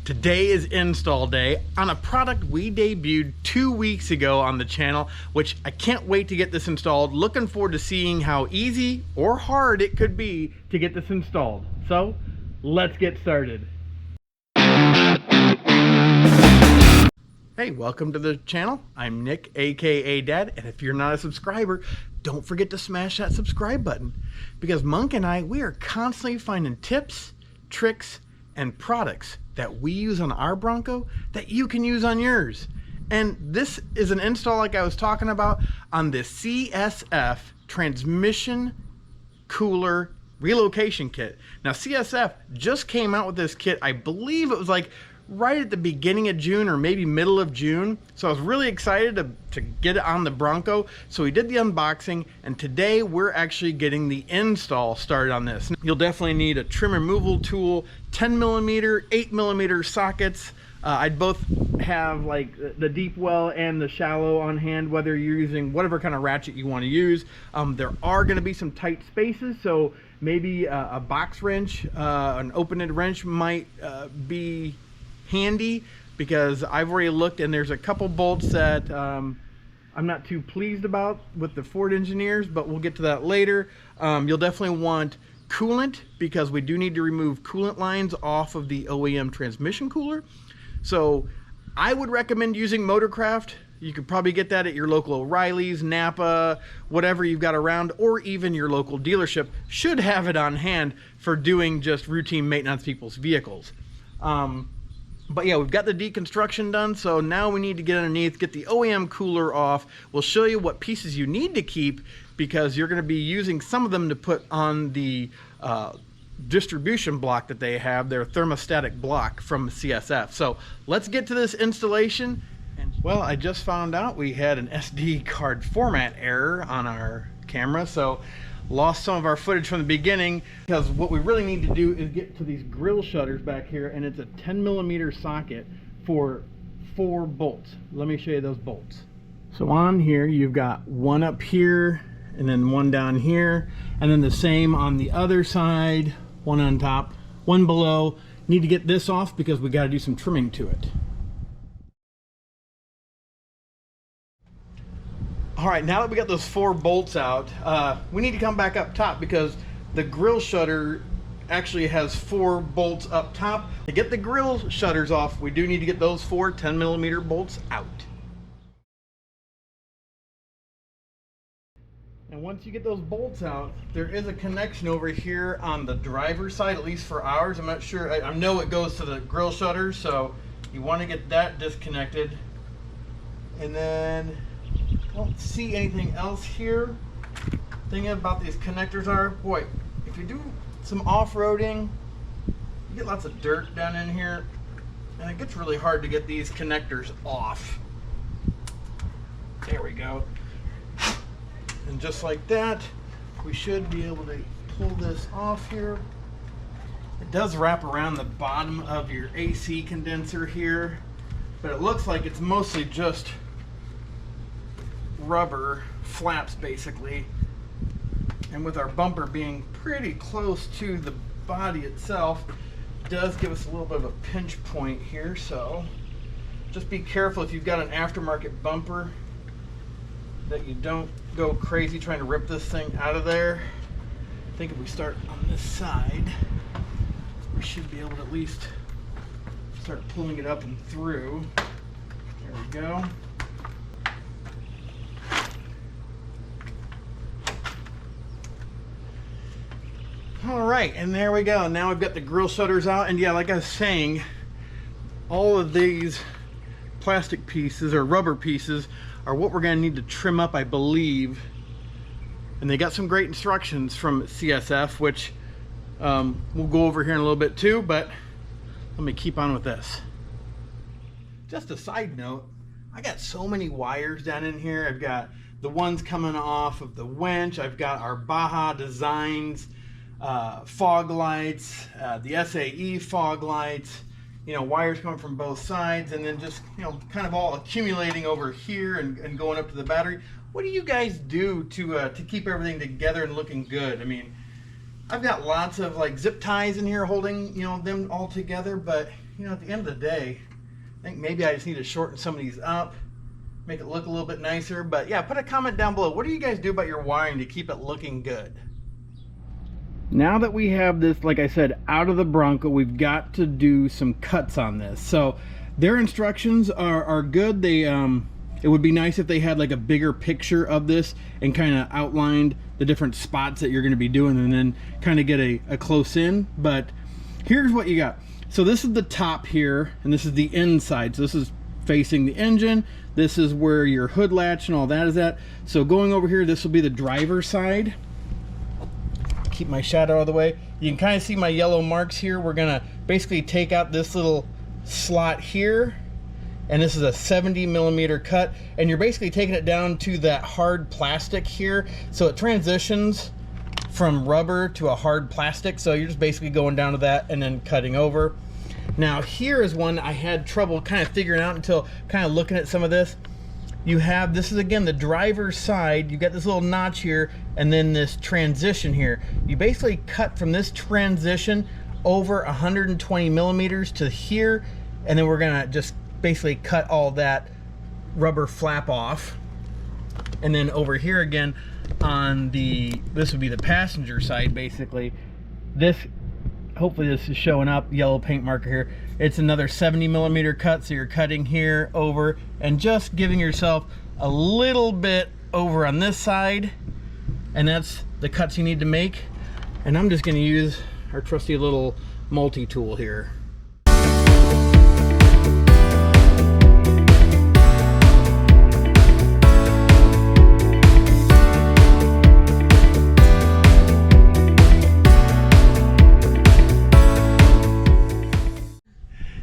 Today is install day on a product we debuted 2 weeks ago on the channel, which I can't wait to get this installed. Looking forward to seeing how easy or hard it could be to get this installed. So let's get started. Hey, welcome to the channel. I'm Nick, aka Dad, and if you're not a subscriber, don't forget to smash that subscribe button, because Monk and we are constantly finding tips, tricks, and products that we use on our Bronco that you can use on yours. And this is an install, like I was talking about, on the CSF Transmission Cooler relocation kit. Now CSF just came out with this kit, I believe it was like right at the beginning of June or maybe middle of June. So I was really excited to get it on the Bronco. So we did the unboxing, and today we're actually getting the install started on this. You'll definitely need a trim removal tool, 10mm, 8mm sockets. I'd both have like the deep well and the shallow on hand, whether you're using whatever kind of ratchet you want to use. There are going to be some tight spaces, so maybe a box wrench, an open-ended wrench might be handy, because I've already looked and there's a couple bolts that I'm not too pleased about with the Ford engineers, but we'll get to that later. You'll definitely want coolant, because we do need to remove coolant lines off of the OEM transmission cooler. So I would recommend using Motorcraft. You could probably get that at your local O'Reilly's, Napa, whatever you've got around, or even your local dealership should have it on hand for doing just routine maintenance on people's vehicles. But yeah, we've got the deconstruction done, so now we need to get underneath, get the OEM cooler off. We'll show you what pieces you need to keep, because you're going to be using some of them to put on the distribution block that they have, their thermostatic block from CSF. So let's get to this installation. And well, I just found out we had an SD card format error on our camera, so lost some of our footage from the beginning, because what we really need to do is get to these grill shutters back here, and it's a 10mm socket for 4 bolts. Let me show you those bolts. So on here you've got one up here and then one down here, and then the same on the other side, one on top, one below. Need to get this off because we got to do some trimming to it. All right, now that we got those 4 bolts out, we need to come back up top, because the grill shutter actually has 4 bolts up top. To get the grill shutters off, we do need to get those 4 10mm bolts out. And once you get those bolts out, there is a connection over here on the driver's side, at least for ours. I'm not sure, I know it goes to the grill shutters, so you want to get that disconnected. And then I don't see anything else here. Thing about these connectors are, boy, if you do some off-roading, you get lots of dirt down in here, and it gets really hard to get these connectors off. There we go. And just like that, we should be able to pull this off here. It does wrap around the bottom of your AC condenser here, but it looks like it's mostly just rubber flaps basically, and with our bumper being pretty close to the body itself, it does give us a little bit of a pinch point here. So just be careful if you've got an aftermarket bumper that you don't go crazy trying to rip this thing out of there. I think if we start on this side, we should be able to at least start pulling it up and through. There we go. All right, and there we go. Now we've got the grill shutters out, and yeah, like I was saying, all of these plastic pieces or rubber pieces are what we're going to need to trim up, I believe. And they got some great instructions from CSF, which we'll go over here in a little bit too, but let me keep on with this. Just a side note, I got so many wires down in here. I've got the ones coming off of the winch. I've got our Baja Designs fog lights, the SAE fog lights, you know, wires coming from both sides, and then just, you know, kind of all accumulating over here and going up to the battery. What do you guys do to keep everything together and looking good? I mean, I've got lots of like zip ties in here holding, you know, them all together, but you know, at the end of the day, I think maybe I just need to shorten some of these up, make it look a little bit nicer. But yeah, put a comment down below. What do you guys do about your wiring to keep it looking good? Now that we have this, like I said, out of the Bronco, we've got to do some cuts on this. So their instructions are good. They it would be nice if they had like a bigger picture of this and kind of outlined the different spots that you're going to be doing, and then kind of get a close in. But here's what you got. So this is the top here, and this is the inside. So this is facing the engine. This is where your hood latch and all that is at. So going over here, this will be the driver's side. Keep my shadow out of the way. You can kind of see my yellow marks here. We're gonna basically take out this little slot here, and this is a 70mm cut, and you're basically taking it down to that hard plastic here, so it transitions from rubber to a hard plastic. So you're just basically going down to that and then cutting over. Now here is one I had trouble kind of figuring out until kind of looking at some of this. You have, this is again the driver's side, you got this little notch here, and then this transition here. You basically cut from this transition over 120mm to here, and then we're gonna just basically cut all that rubber flap off. And then over here again on the, this would be the passenger side basically. This, hopefully this is showing up, yellow paint marker here. It's another 70mm cut, so you're cutting here over and just giving yourself a little bit over on this side, and that's the cuts you need to make. And I'm just going to use our trusty little multi-tool here.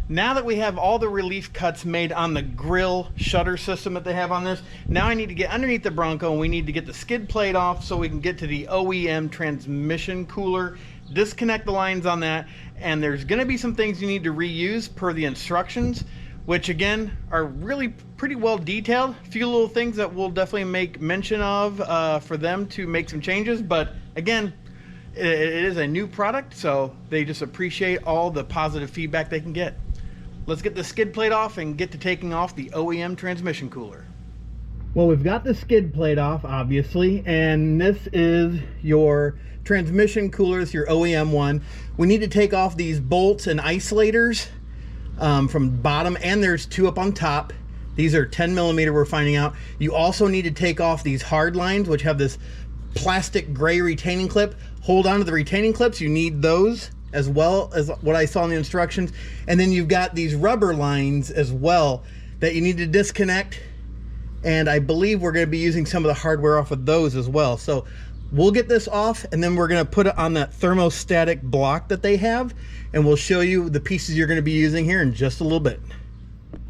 Now that we have all the relief cuts made on the grill shutter system that they have on this, now I need to get underneath the Bronco, and we need to get the skid plate off so we can get to the OEM transmission cooler, disconnect the lines on that, and there's going to be some things you need to reuse per the instructions, which again are really pretty well detailed. A few little things that we'll definitely make mention of for them to make some changes, but again, it is a new product, so they just appreciate all the positive feedback they can get. Let's get the skid plate off and get to taking off the OEM transmission cooler. Well, we've got the skid plate off, obviously, and this is your transmission cooler, it's your OEM one. We need to take off these bolts and isolators from the bottom, and there's two up on top. These are 10mm, we're finding out. You also need to take off these hard lines, which have this plastic gray retaining clip. Hold on to the retaining clips, you need those, as well as what I saw in the instructions. And then you've got these rubber lines as well that you need to disconnect, and I believe we're going to be using some of the hardware off of those as well. So we'll get this off, and then we're going to put it on that thermostatic block that they have, and we'll show you the pieces you're going to be using here in just a little bit.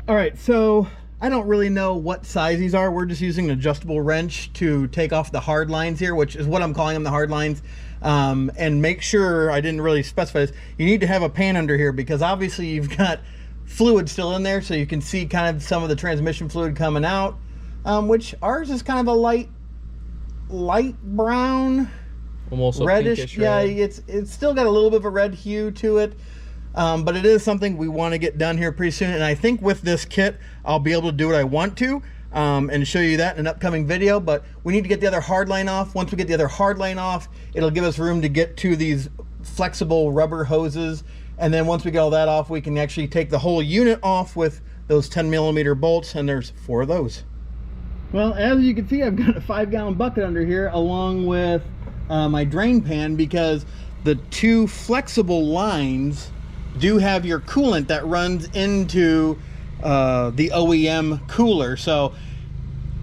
All right, so I don't really know what size these are. We're just using an adjustable wrench to take off the hard lines here, which is what I'm calling them, the hard lines. And make sure, I didn't really specify this, you need to have a pan under here, because obviously you've got fluid still in there, so you can see kind of some of the transmission fluid coming out, which ours is kind of a light brown, almost reddish. Yeah, it's still got a little bit of a red hue to it. But it is something we want to get done here pretty soon, and I think with this kit I'll be able to do what I want to, and show you that in an upcoming video. But we need to get the other hard line off. Once we get the other hard line off, it'll give us room to get to these flexible rubber hoses, and then once we get all that off, we can actually take the whole unit off with those 10mm bolts, and there's 4 of those. Well, as you can see, I've got a 5-gallon bucket under here along with my drain pan, because the 2 flexible lines do have your coolant that runs into the OEM cooler. So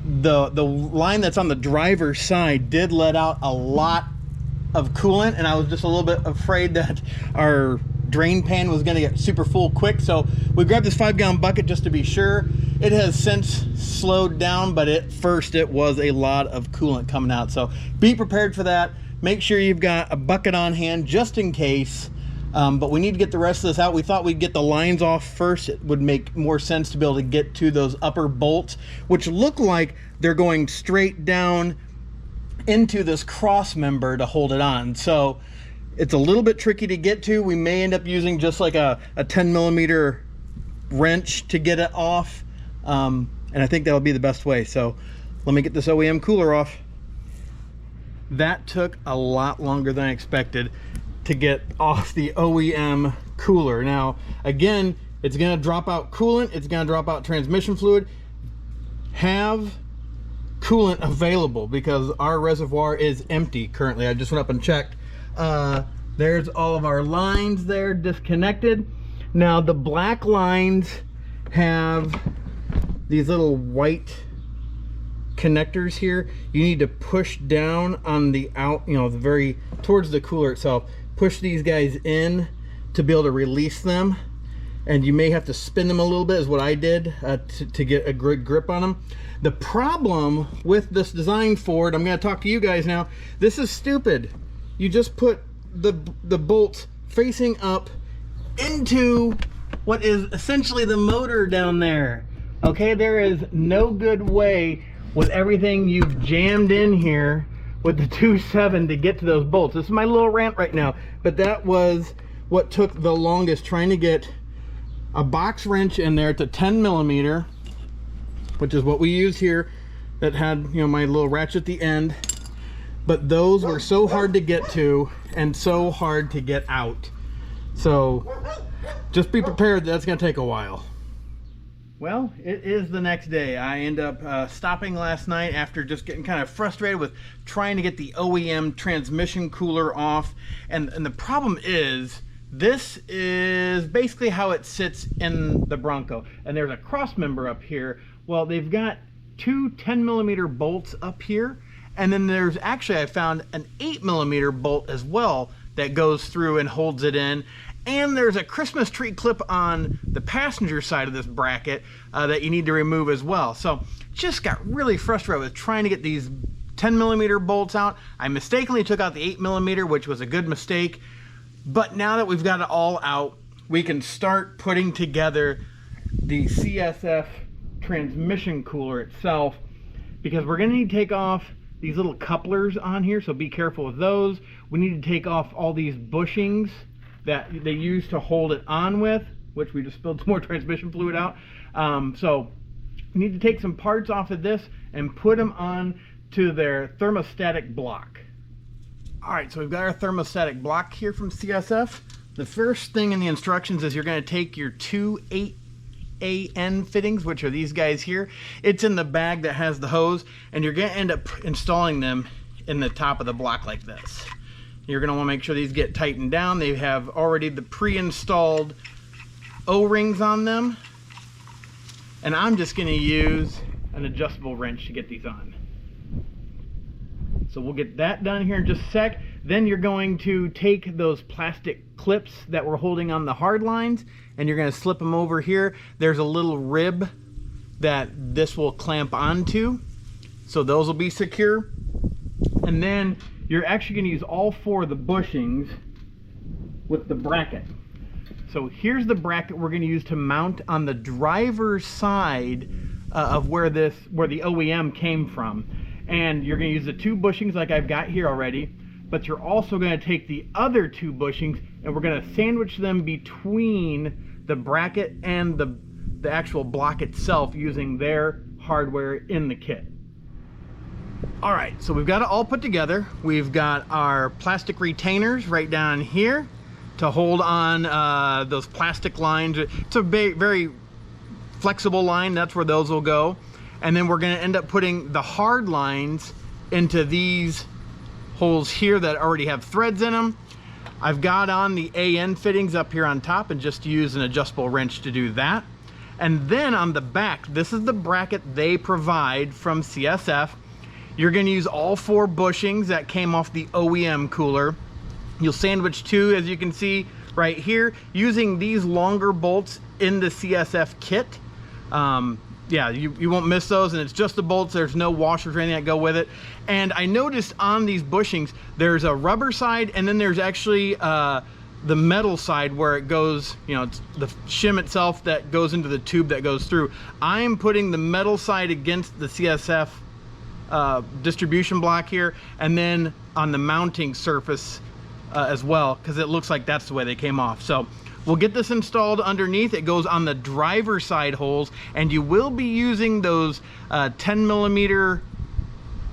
the line that's on the driver's side did let out a lot of coolant, and I was just a little bit afraid that our drain pan was going to get super full quick. So we grabbed this 5-gallon bucket just to be sure. It has since slowed down, but at first it was a lot of coolant coming out. So be prepared for that. Make sure you've got a bucket on hand just in case. But we need to get the rest of this out. We thought we'd get the lines off first. It would make more sense to be able to get to those upper bolts, which look like they're going straight down into this cross member to hold it on. So It's a little bit tricky to get to. We may end up using just like a 10 millimeter wrench to get it off. And I think that'll be the best way. So let me get this OEM cooler off. That took a lot longer than I expected to get off the OEM cooler. Now, again, it's gonna drop out coolant, it's gonna drop out transmission fluid. Have coolant available because our reservoir is empty currently. I just went up and checked. There's all of our lines there disconnected. Now the black lines have these little white connectors here. You need to push down on the towards the cooler itself. Push these guys in to be able to release them, and you may have to spin them a little bit, is what I did to get a good grip on them. The problem with this design for it, I'm going to talk to you guys now. This is stupid. You just put the bolts facing up into what is essentially the motor down there. Okay, there is no good way with everything you've jammed in here with the 2.7 to get to those bolts. This is my little rant right now, but that was what took the longest, trying to get a box wrench in there to 10 millimeter, which is what we use here, that had, you know, my little ratchet at the end. But those were so hard to get to and so hard to get out. So just be prepared, that's gonna take a while. Well, it is the next day. I end up stopping last night after just getting kind of frustrated with trying to get the OEM transmission cooler off. And the problem is, this is basically how it sits in the Bronco. And there's a cross member up here. Well, they've got two 10 millimeter bolts up here. And then there's actually, I found an 8 millimeter bolt as well that goes through and holds it in. And there's a Christmas tree clip on the passenger side of this bracket that you need to remove as well. So just got really frustrated with trying to get these 10 millimeter bolts out. I mistakenly took out the 8 millimeter, which was a good mistake. But now that we've got it all out, we can start putting together the CSF transmission cooler itself, because we're going to need to take off these little couplers on here, so be careful with those. We need to take off all these bushings that they use to hold it on with, which we just spilled some more transmission fluid out. So we need to take some parts off of this and put them on to their thermostatic block. All right, so we've got our thermostatic block here from CSF. The first thing in the instructions is you're going to take your two 8AN fittings, which are these guys here. It's in the bag that has the hose, and you're going to end up installing them in the top of the block like this. You're going to want to make sure these get tightened down. They have already the pre-installed O-rings on them. And I'm just going to use an adjustable wrench to get these on. So we'll get that done here in just a sec. Then you're going to take those plastic clips that we're holding on the hard lines, and you're going to slip them over here. There's a little rib that this will clamp onto. So those will be secure. And then you're actually going to use all four of the bushings with the bracket. So here's the bracket we're going to use to mount on the driver's side of where the OEM came from. And you're going to use the two bushings like I've got here already, but you're also going to take the other two bushings and we're going to sandwich them between the bracket and the actual block itself using their hardware in the kit. All right, so we've got it all put together. We've got our plastic retainers right down here to hold on those plastic lines. It's a very flexible line, that's where those will go. And then we're gonna end up putting the hard lines into these holes here that already have threads in them. I've got on the AN fittings up here on top and just use an adjustable wrench to do that. And then on the back, this is the bracket they provide from CSF. You're going to use all four bushings that came off the OEM cooler. You'll sandwich two, as you can see right here, using these longer bolts in the CSF kit. Yeah, you won't miss those, and it's just the bolts. There's no washers or anything that go with it. And I noticed on these bushings, there's a rubber side, and then there's actually the metal side where it goes, you know, it's the shim itself that goes into the tube that goes through. I'm putting the metal side against the CSF distribution block here, and then on the mounting surface as well, because it looks like that's the way they came off. So we'll get this installed underneath. It goes on the driver's side holes, and you will be using those 10mm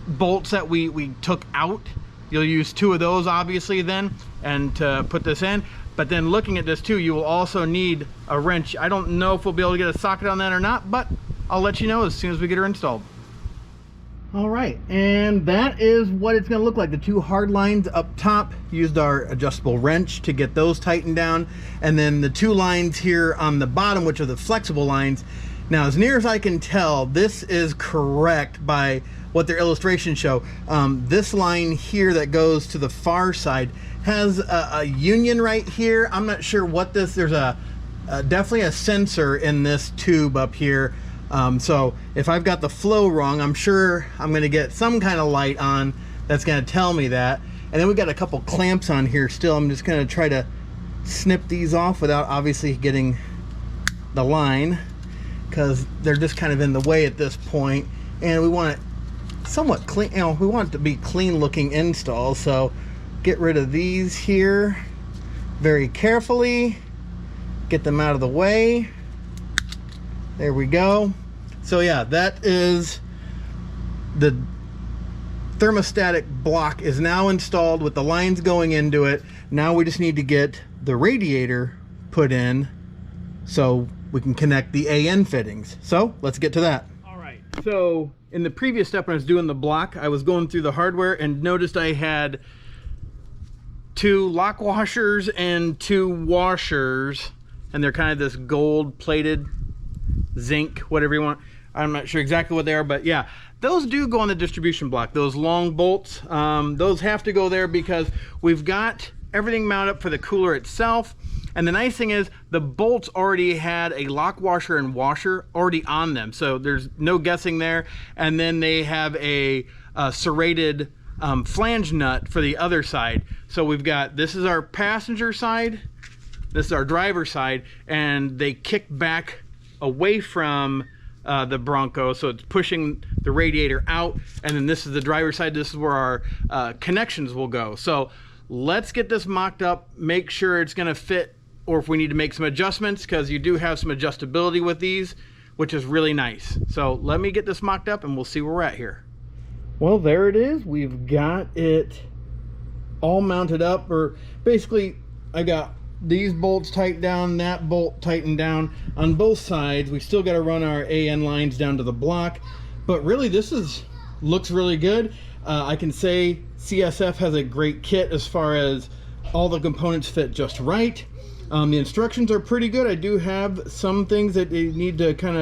bolts that we took out. You'll use 2 of those obviously then, and to put this in. But then looking at this too, you will also need a wrench. I don't know if we'll be able to get a socket on that or not, but I'll let you know as soon as we get her installed. All right, and that is what it's gonna look like. The 2 hard lines up top, used our adjustable wrench to get those tightened down. And then the 2 lines here on the bottom, which are the flexible lines. Now, as near as I can tell, this is correct by what their illustrations show. This line here that goes to the far side has a union right here. I'm not sure what this, there's definitely a sensor in this tube up here. So if I've got the flow wrong, I'm sure I'm gonna get some kind of light on that's gonna tell me that. And then we've got a couple clamps on here still. I'm just gonna try to snip these off without obviously getting the line, because they're just kind of in the way at this point. And we want it somewhat clean, you know, we want it to be clean looking install. So get rid of these here very carefully, get them out of the way. There we go. So yeah, that is the thermostatic block is now installed with the lines going into it. Now we just need to get the radiator put in so we can connect the AN fittings. So let's get to that. All right, so in the previous step when I was doing the block, I was going through the hardware and noticed I had 2 lock washers and 2 washers, and they're kind of this gold plated zinc, whatever you want. I'm not sure exactly what they are, but yeah, those do go on the distribution block. Those long bolts, those have to go there because we've got everything mounted up for the cooler itself. And the nice thing is the bolts already had a lock washer and washer already on them, so there's no guessing there. And then they have a serrated flange nut for the other side. So we've got, this is our passenger side, this is our driver side, and they kick back away from the Bronco, so it's pushing the radiator out. And then this is the driver's side. This is where our connections will go. So let's get this mocked up, make sure it's going to fit, or if we need to make some adjustments, because you do have some adjustability with these, which is really nice. So let me get this mocked up and we'll see where we're at here. Well, there it is. We've got it all mounted up, or basically I got these bolts tightened down, that bolt tightened down on both sides. We still got to run our AN lines down to the block, but really this looks really good. I can say CSF has a great kit as far as all the components fit just right. The instructions are pretty good. I do have some things that they need to kind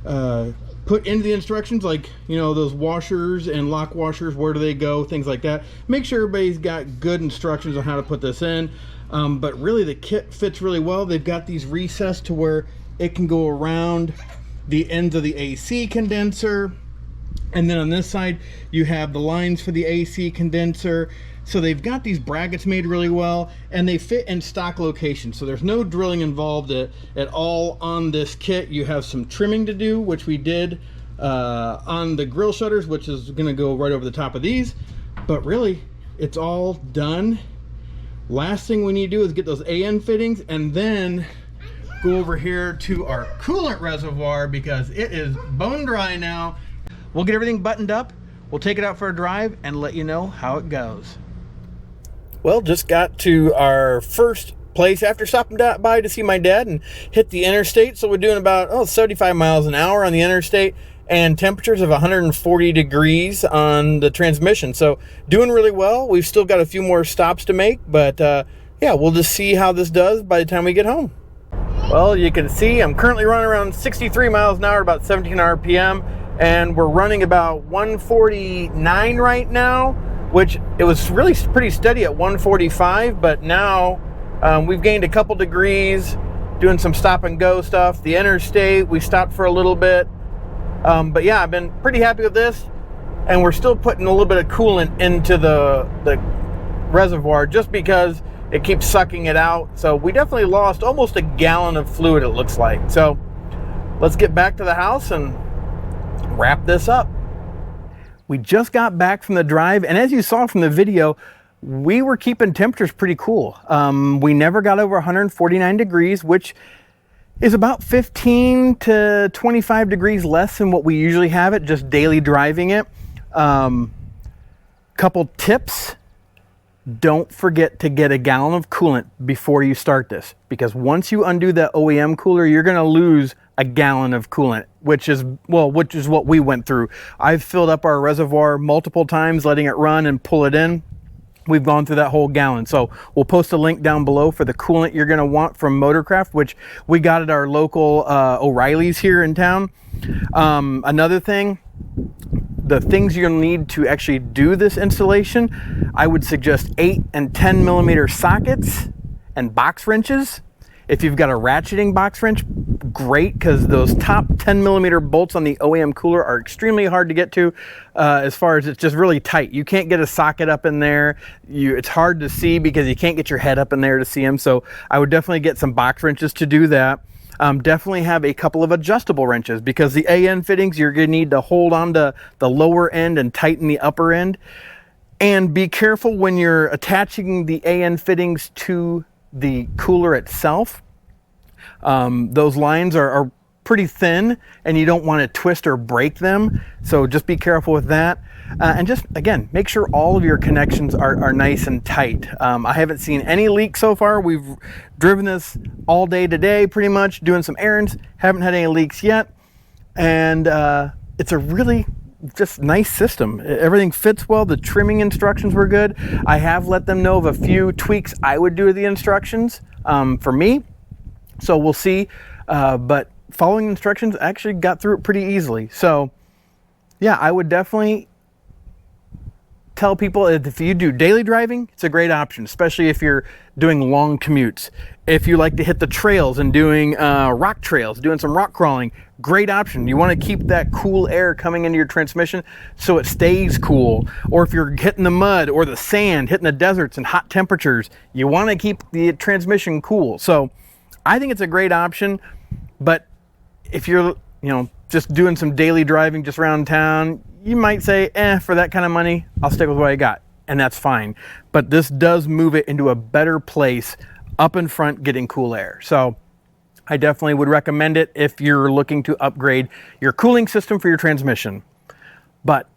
of put into the instructions, like, you know, those washers and lock washers, where do they go, things like that. Make sure everybody's got good instructions on how to put this in. But really the kit fits really well. They've got these recessed to where it can go around the ends of the AC condenser. And then on this side, you have the lines for the AC condenser. So they've got these brackets made really well, and they fit in stock location. So there's no drilling involved at all on this kit. You have some trimming to do, which we did on the grill shutters, which is gonna go right over the top of these. But really, it's all done. Last thing we need to do is get those AN fittings and then go over here to our coolant reservoir, because it is bone dry now. We'll get everything buttoned up, we'll take it out for a drive and let you know how it goes. Well, just got to our first place after stopping by to see my dad and hit the interstate. So we're doing about 75 miles an hour on the interstate, and temperatures of 140 degrees on the transmission. So doing really well. We've still got a few more stops to make, but yeah, we'll just see how this does by the time we get home. Well, you can see I'm currently running around 63 miles an hour, about 17 RPM, and we're running about 149 right now, which it was really pretty steady at 145, but now we've gained a couple degrees doing some stop and go stuff. The interstate, we stopped for a little bit. But yeah, I've been pretty happy with this, and we're still putting a little bit of coolant into the reservoir just because it keeps sucking it out. So we definitely lost almost a gallon of fluid, it looks like. So let's get back to the house and wrap this up. We just got back from the drive, and as you saw from the video, we were keeping temperatures pretty cool. We never got over 149 degrees, which is about 15 to 25 degrees less than what we usually have it, just daily driving it. Couple tips: don't forget to get a gallon of coolant before you start this, because once you undo the OEM cooler, you're gonna lose a gallon of coolant, which is what we went through. I've filled up our reservoir multiple times, letting it run and pull it in. We've gone through that whole gallon. So we'll post a link down below for the coolant you're gonna want from Motorcraft, which we got at our local O'Reilly's here in town. Another thing, the things you'll need to actually do this installation, I would suggest 8 and 10 millimeter sockets and box wrenches. If you've got a ratcheting box wrench, great, because those top 10 millimeter bolts on the OEM cooler are extremely hard to get to, as far as it's just really tight. You can't get a socket up in there. It's hard to see because you can't get your head up in there to see them. So I would definitely get some box wrenches to do that. Definitely have a couple of adjustable wrenches, because the AN fittings, you're gonna need to hold on to the lower end and tighten the upper end. And be careful when you're attaching the AN fittings to the cooler itself. Those lines are pretty thin and you don't want to twist or break them. So just be careful with that. And just, again, make sure all of your connections are nice and tight. I haven't seen any leaks so far. We've driven this all day today, pretty much, doing some errands. Haven't had any leaks yet. And it's a really just nice system. Everything fits well. The trimming instructions were good. I have let them know of a few tweaks I would do to the instructions for me. So we'll see. But following instructions, I actually got through it pretty easily. So yeah, I would definitely tell people, if you do daily driving, it's a great option, especially if you're doing long commutes. If you like to hit the trails and doing rock trails, doing some rock crawling, great option. You want to keep that cool air coming into your transmission so it stays cool. Or if you're hitting the mud or the sand, hitting the deserts and hot temperatures, you want to keep the transmission cool. So I think it's a great option. But if you're, just doing some daily driving just around town, you might say, for that kind of money, I'll stick with what I got. And that's fine. But this does move it into a better place up in front, getting cool air. So I definitely would recommend it if you're looking to upgrade your cooling system for your transmission. But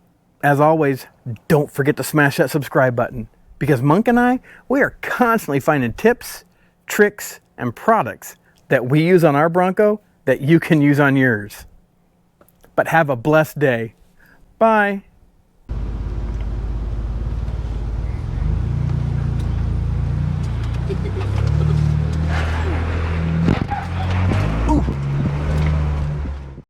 as always, don't forget to smash that subscribe button, because Monk and I, we are constantly finding tips, tricks, and products that we use on our Bronco that you can use on yours. But have a blessed day. Bye.